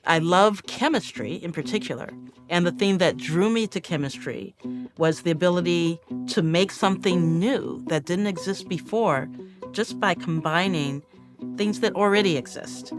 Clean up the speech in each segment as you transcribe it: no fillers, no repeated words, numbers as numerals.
I love chemistry in particular. And the thing that drew me to chemistry was the ability to make something new that didn't exist before just by combining things that already exist.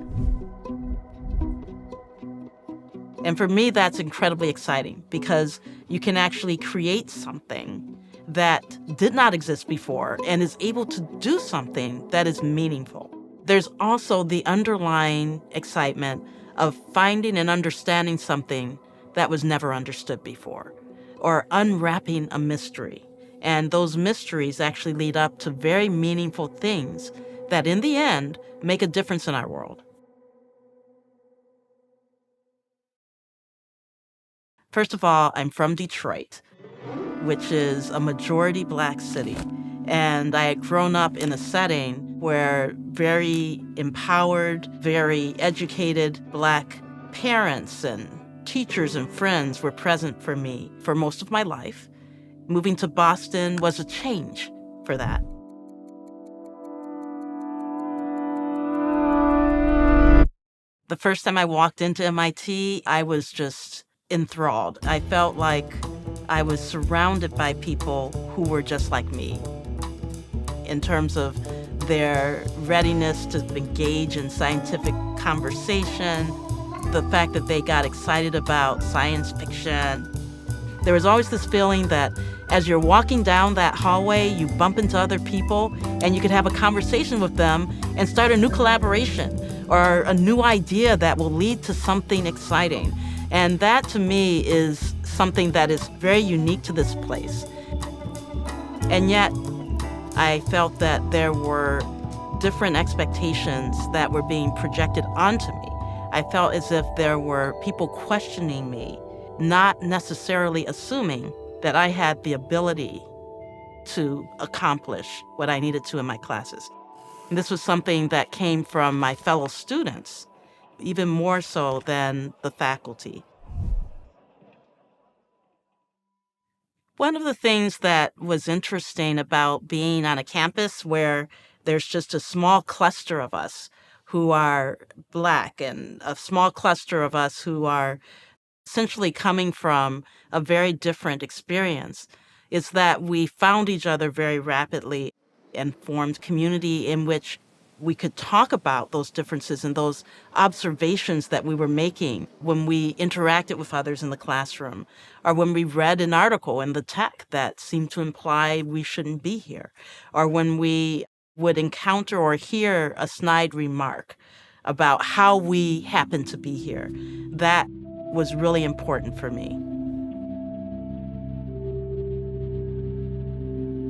And for me, that's incredibly exciting because you can actually create something that did not exist before and is able to do something that is meaningful. There's also the underlying excitement of finding and understanding something that was never understood before, or unwrapping a mystery. And those mysteries actually lead up to very meaningful things that, in the end, make a difference in our world. First of all, I'm from Detroit, which is a majority Black city. And I had grown up in a setting where very empowered, very educated Black parents and teachers and friends were present for me for most of my life. Moving to Boston was a change for that. The first time I walked into MIT, I was just enthralled. I felt like I was surrounded by people who were just like me in terms of their readiness to engage in scientific conversation, the fact that they got excited about science fiction. There was always this feeling that as you're walking down that hallway, you bump into other people and you could have a conversation with them and start a new collaboration or a new idea that will lead to something exciting. And that to me is something that is very unique to this place. And yet, I felt that there were different expectations that were being projected onto me. I felt as if there were people questioning me, not necessarily assuming that I had the ability to accomplish what I needed to in my classes. And this was something that came from my fellow students, even more so than the faculty. One of the things that was interesting about being on a campus where there's just a small cluster of us who are Black and a small cluster of us who are essentially coming from a very different experience is that we found each other very rapidly and formed community in which we could talk about those differences and those observations that we were making when we interacted with others in the classroom, or when we read an article in the tech that seemed to imply we shouldn't be here, or when we would encounter or hear a snide remark about how we happen to be here. That was really important for me.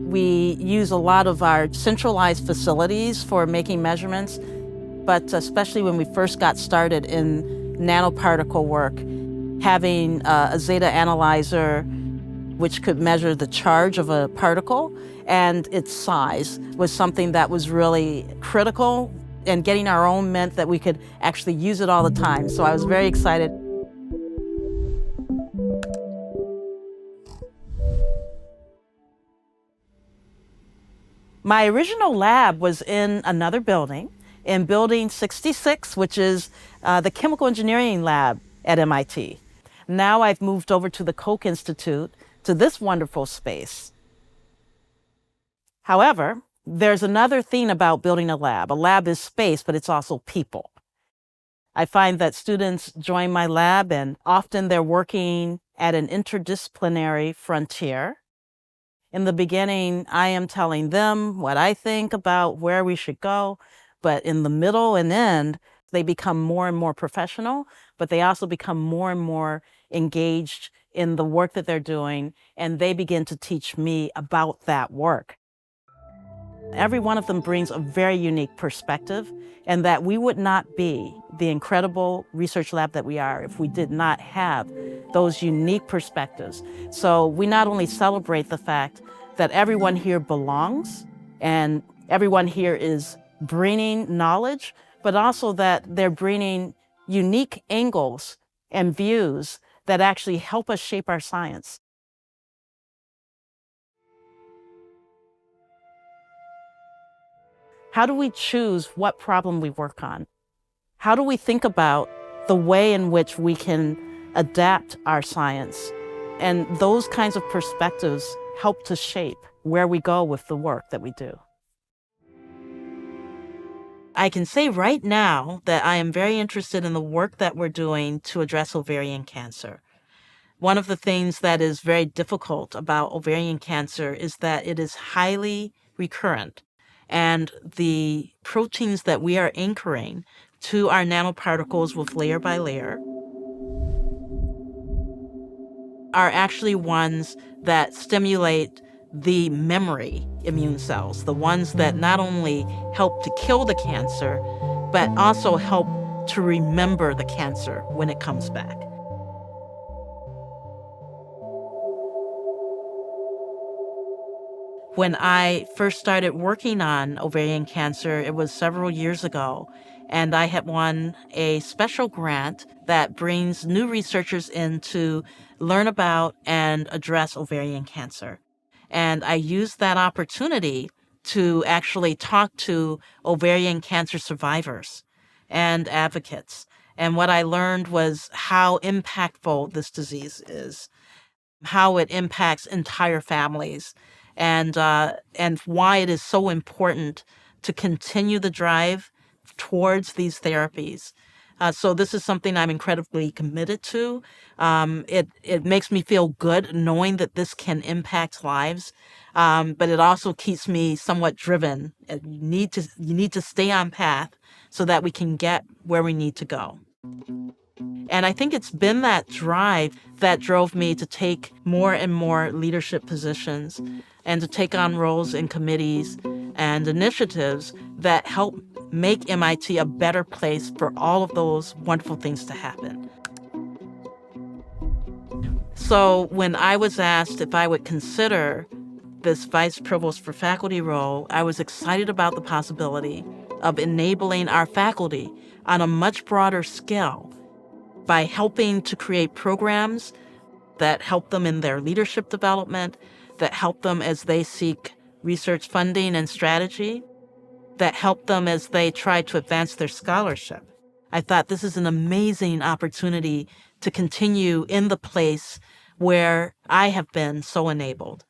We use a lot of our centralized facilities for making measurements, but especially when we first got started in nanoparticle work, having a zeta analyzer which could measure the charge of a particle and its size was something that was really critical, and getting our own meant that we could actually use it all the time. So I was very excited. My original lab was in another building, in Building 66, which is the chemical engineering lab at MIT. Now I've moved over to the Koch Institute, to this wonderful space. However, there's another thing about building a lab. A lab is space, but it's also people. I find that students join my lab and often they're working at an interdisciplinary frontier. In the beginning, I am telling them what I think about where we should go, but in the middle and end, they become more and more professional, but they also become more and more engaged in the work that they're doing, and they begin to teach me about that work. Every one of them brings a very unique perspective, and that we would not be the incredible research lab that we are if we did not have those unique perspectives. So we not only celebrate the fact that everyone here belongs and everyone here is bringing knowledge, but also that they're bringing unique angles and views that actually help us shape our science. How do we choose what problem we work on? How do we think about the way in which we can adapt our science? And those kinds of perspectives help to shape where we go with the work that we do. I can say right now that I am very interested in the work that we're doing to address ovarian cancer. One of the things that is very difficult about ovarian cancer is that it is highly recurrent, and the proteins that we are anchoring to our nanoparticles with layer by layer are actually ones that stimulate the memory immune cells, the ones that not only help to kill the cancer, but also help to remember the cancer when it comes back. When I first started working on ovarian cancer, it was several years ago, and I had won a special grant that brings new researchers in to learn about and address ovarian cancer. And I used that opportunity to actually talk to ovarian cancer survivors and advocates. And what I learned was how impactful this disease is, how it impacts entire families, and why it is so important to continue the drive towards these therapies. So this is something I'm incredibly committed to. It makes me feel good knowing that this can impact lives, but it also keeps me somewhat driven. You need to stay on path so that we can get where we need to go. And I think it's been that drive that drove me to take more and more leadership positions and to take on roles in committees and initiatives that help make MIT a better place for all of those wonderful things to happen. So when I was asked if I would consider this vice provost for faculty role, I was excited about the possibility of enabling our faculty on a much broader scale by helping to create programs that help them in their leadership development, that help them as they seek research funding and strategy, that help them as they try to advance their scholarship. I thought this is an amazing opportunity to continue in the place where I have been so enabled.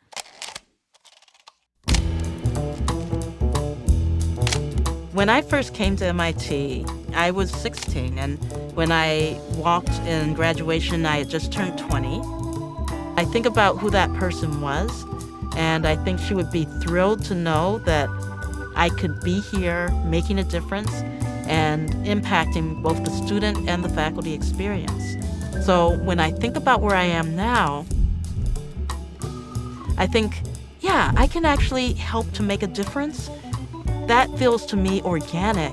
When I first came to MIT, I was 16, and when I walked in graduation, I had just turned 20. I think about who that person was, and I think she would be thrilled to know that I could be here making a difference and impacting both the student and the faculty experience. So when I think about where I am now, I think, yeah, I can actually help to make a difference. That feels to me organic.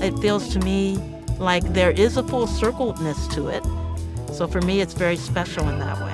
It feels to me like there is a full circleness to it. So for me, it's very special in that way.